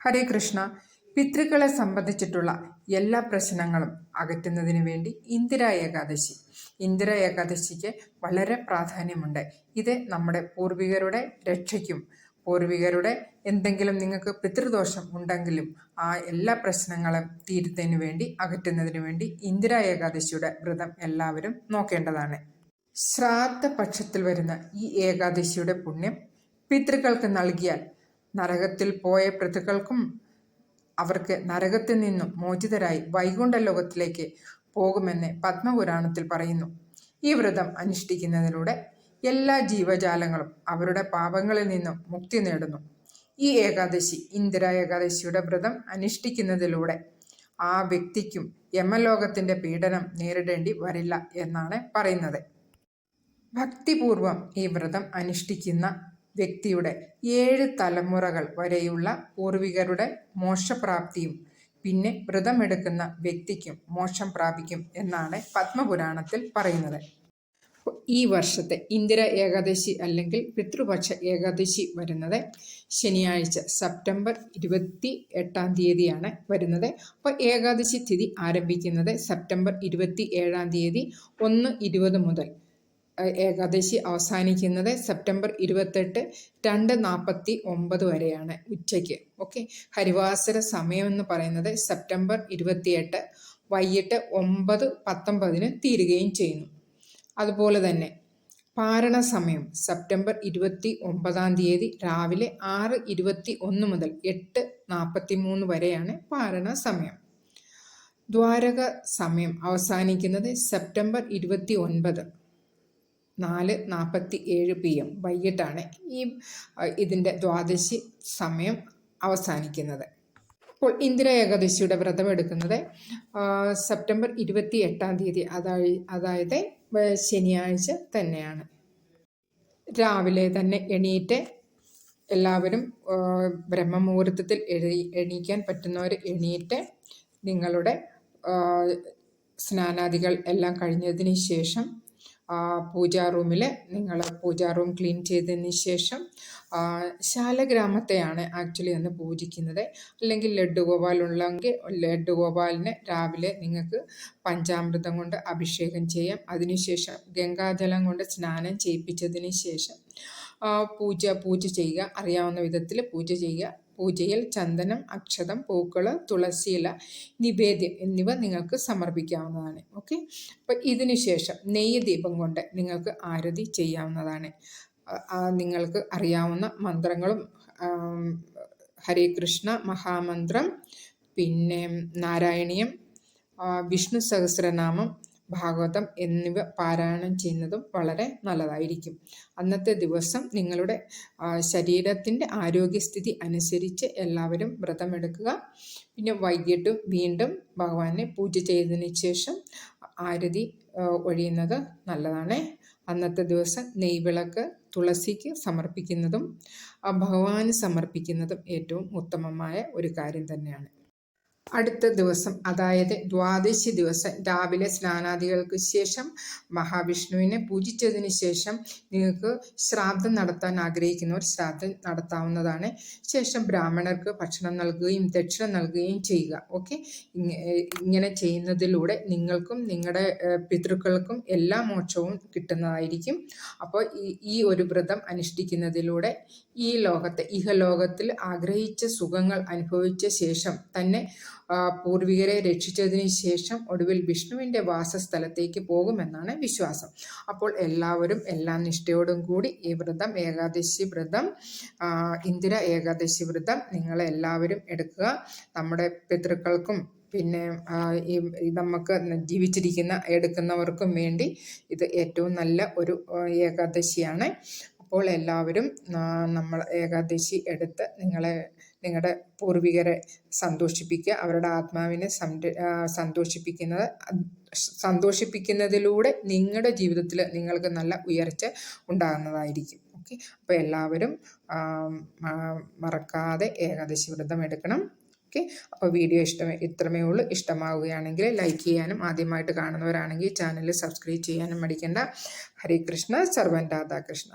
ഹരേ കൃഷ്ണ. പിതൃക്കളെ സംബന്ധിച്ചിട്ടുള്ള എല്ലാ പ്രശ്നങ്ങളും അകറ്റുന്നതിന് വേണ്ടി ഇന്ദിരാ ഏകാദശിക്ക് വളരെ പ്രാധാന്യമുണ്ട്. ഇത് നമ്മുടെ പൂർവികരുടെ രക്ഷയ്ക്കും പൂർവികരുടെ എന്തെങ്കിലും നിങ്ങൾക്ക് പിതൃദോഷം ഉണ്ടെങ്കിലും ആ എല്ലാ പ്രശ്നങ്ങളും തീരുന്നതിന് വേണ്ടി അകറ്റുന്നതിന് വേണ്ടി ഇന്ദിരാ ഏകാദശിയുടെ വ്രതം എല്ലാവരും നോക്കേണ്ടതാണ്. ശ്രാദ്ധ പക്ഷത്തിൽ വരുന്ന ഈ ഏകാദശിയുടെ പുണ്യം പിതൃക്കൾക്ക് നൽകിയാൽ നരകത്തിൽ പോയ പിതൃക്കൾക്കും അവർക്ക് നരകത്തിൽ നിന്നും മോചിതരായി വൈകുണ്ഠ ലോകത്തിലേക്ക് പോകുമെന്ന് പത്മപുരാണത്തിൽ പറയുന്നു. ഈ വ്രതം അനുഷ്ഠിക്കുന്നതിലൂടെ എല്ലാ ജീവജാലങ്ങളും അവരുടെ പാപങ്ങളിൽ നിന്നും മുക്തി നേടുന്നു. ഈ ഏകാദശി, ഇന്ദിരാ ഏകാദശിയുടെ വ്രതം അനുഷ്ഠിക്കുന്നതിലൂടെ ആ വ്യക്തിക്കും യമലോകത്തിൻ്റെ പീഡനം നേരിടേണ്ടി വരില്ല എന്നാണ് പറയുന്നത്. ഭക്തിപൂർവം ഈ വ്രതം അനുഷ്ഠിക്കുന്ന വ്യക്തിയുടെ 7 തലമുറകൾ വരെയുള്ള പൂർവികരുടെ മോക്ഷപ്രാപ്തിയും പിന്നെ വ്രതമെടുക്കുന്ന വ്യക്തിക്കും മോക്ഷം പ്രാപിക്കും എന്നാണ് പത്മപുരാണത്തിൽ പറയുന്നത്. ഈ വർഷത്തെ ഇന്ദിരാ ഏകാദശി അല്ലെങ്കിൽ പിതൃപക്ഷ ഏകാദശി വരുന്നത് ശനിയാഴ്ച സെപ്റ്റംബർ 28-ാം തീയതിയാണ് വരുന്നത്. അപ്പോൾ ഏകാദശി തിഥി ആരംഭിക്കുന്നത് സെപ്റ്റംബർ 27-ാം തീയതി 1:20 മുതൽ ഏകാദശി അവസാനിക്കുന്നത് സെപ്റ്റംബർ 28 2:49 വരെയാണ് ഉച്ചയ്ക്ക്. ഓക്കെ. ഹരിവാസര സമയം എന്ന് പറയുന്നത് സെപ്റ്റംബർ 28 വൈകിട്ട് 9:19 തീരുകയും ചെയ്യുന്നു. അതുപോലെ തന്നെ പാരണ സമയം സെപ്റ്റംബർ 29-ാം തീയതി രാവിലെ 6:21 മുതൽ 8:43 വരെയാണ് പാരണ സമയം. ദ്വാരക സമയം അവസാനിക്കുന്നത് സെപ്റ്റംബർ 29 4:47 PM വൈകിട്ടാണ് ഇതിൻ്റെ ദ്വാദശി സമയം അവസാനിക്കുന്നത്. അപ്പോൾ ഇന്ദിരാ ഏകാദശിയുടെ വ്രതം എടുക്കുന്നത് സെപ്റ്റംബർ 28-ാം തീയതി അതായത് ശനിയാഴ്ച തന്നെയാണ്. രാവിലെ തന്നെ എണീറ്റ് എല്ലാവരും ബ്രഹ്മമുഹൂർത്തത്തിൽ എണീക്കാൻ പറ്റുന്നവർ എണീറ്റ് നിങ്ങളുടെ സ്നാനാദികൾ എല്ലാം കഴിഞ്ഞതിന് ശേഷം നിങ്ങൾ പൂജാ റൂം ക്ലീൻ ചെയ്തതിന് ശേഷം ശാലഗ്രാമത്തെയാണ് ആക്ച്വലി അന്ന് പൂജിക്കുന്നത്. അല്ലെങ്കിൽ ലഡ്ഡുഗോപാൽ ഉള്ളെങ്കിൽ ലഡ്ഡുഗോപാലിനെ രാവിലെ നിങ്ങൾക്ക് പഞ്ചാമൃതം കൊണ്ട് അഭിഷേകം ചെയ്യാം. അതിനുശേഷം ഗംഗാജലം കൊണ്ട് സ്നാനം ചെയ്യിപ്പിച്ചതിന് ശേഷം പൂജ ചെയ്യുക. അറിയാവുന്ന വിധത്തിൽ പൂജ ചെയ്യുക. പൂജയിൽ ചന്ദനം, അക്ഷതം, പൂക്കൾ, തുളസിയില, നിവേദ്യം എന്നിവ നിങ്ങൾക്ക് സമർപ്പിക്കാവുന്നതാണ്. ഓക്കെ. അപ്പം ഇതിന് ശേഷം നെയ്യ് ദീപം കൊണ്ട് നിങ്ങൾക്ക് ആരതി ചെയ്യാവുന്നതാണ്. നിങ്ങൾക്ക് അറിയാവുന്ന മന്ത്രങ്ങളും ഹരേ കൃഷ്ണ മഹാമന്ത്രം, പിന്നെ നാരായണീയം, വിഷ്ണു സഹസ്രനാമം, ഭാഗവതം എന്നിവ പാരായണം ചെയ്യുന്നതും വളരെ നല്ലതായിരിക്കും. അന്നത്തെ ദിവസം നിങ്ങളുടെ ശരീരത്തിൻ്റെ ആരോഗ്യസ്ഥിതി അനുസരിച്ച് എല്ലാവരും വ്രതമെടുക്കുക. പിന്നെ വൈകിട്ട് വീണ്ടും ഭഗവാനെ പൂജ ചെയ്തതിന് ശേഷം ആരതി ഒഴിയുന്നത് നല്ലതാണ്. അന്നത്തെ ദിവസം നെയ്വിളക്ക് തുളസിക്ക് സമർപ്പിക്കുന്നതും ഭഗവാന് സമർപ്പിക്കുന്നതും ഏറ്റവും ഉത്തമമായ ഒരു കാര്യം തന്നെയാണ്. അടുത്ത ദിവസം അതായത് ദ്വാദശി ദിവസം രാവിലെ സ്നാനാദികൾക്ക് ശേഷം മഹാവിഷ്ണുവിനെ പൂജിച്ചതിന് ശേഷം നിങ്ങൾക്ക് ശ്രാദ്ധം നടത്താൻ ആഗ്രഹിക്കുന്നവർ ശ്രാദ്ധം നടത്താവുന്നതാണ്. ശേഷം ബ്രാഹ്മണർക്ക് ഭക്ഷണം നൽകുകയും ദക്ഷിണ നൽകുകയും ചെയ്യുക. ഓക്കെ. ഇങ്ങനെ ചെയ്യുന്നതിലൂടെ നിങ്ങൾക്കും നിങ്ങളുടെ പിതൃക്കൾക്കും എല്ലാ മോക്ഷവും കിട്ടുന്നതായിരിക്കും. അപ്പോൾ ഈ ഒരു വ്രതം അനുഷ്ഠിക്കുന്നതിലൂടെ ഈ ഇഹലോകത്തിൽ ആഗ്രഹിച്ച സുഖങ്ങൾ അനുഭവിച്ച ശേഷം തന്നെ പൂർവികരെ രക്ഷിച്ചതിന് ശേഷം ഒടുവിൽ വിഷ്ണുവിൻ്റെ വാസസ്ഥലത്തേക്ക് പോകുമെന്നാണ് വിശ്വാസം. അപ്പോൾ എല്ലാവരും എല്ലാ നിഷ്ഠയോടും കൂടി ഈ വ്രതം, ഏകാദശി വ്രതം, ഇന്ദിരാ ഏകാദശി വ്രതം നിങ്ങളെല്ലാവരും എടുക്കുക. നമ്മുടെ പിതൃക്കൾക്കും പിന്നെ നമുക്ക് എടുക്കുന്നവർക്കും വേണ്ടി ഇത് ഏറ്റവും നല്ല ഒരു ഏകാദശിയാണ്. അപ്പോൾ എല്ലാവരും നമ്മൾ ഏകാദശി എടുത്ത് നിങ്ങളുടെ പൂർവികരെ സന്തോഷിപ്പിക്കുക. അവരുടെ ആത്മാവിനെ സന്തോഷിപ്പിക്കുന്നതിലൂടെ നിങ്ങളുടെ ജീവിതത്തിൽ നിങ്ങൾക്ക് നല്ല ഉയർച്ച ഉണ്ടാകുന്നതായിരിക്കും. ഓക്കെ. അപ്പോൾ എല്ലാവരും മറക്കാതെ ഏകാദശി വ്രതം എടുക്കണം. ഓക്കെ. അപ്പോൾ വീഡിയോ ഇത്രമേ ഉള്ളൂ. ഇഷ്ടമാവുകയാണെങ്കിൽ ലൈക്ക് ചെയ്യാനും ആദ്യമായിട്ട് കാണുന്നവരാണെങ്കിൽ ചാനൽ സബ്സ്ക്രൈബ് ചെയ്യാനും മടിക്കേണ്ട. ഹരേ കൃഷ്ണ. സർവൻ രാധാകൃഷ്ണ.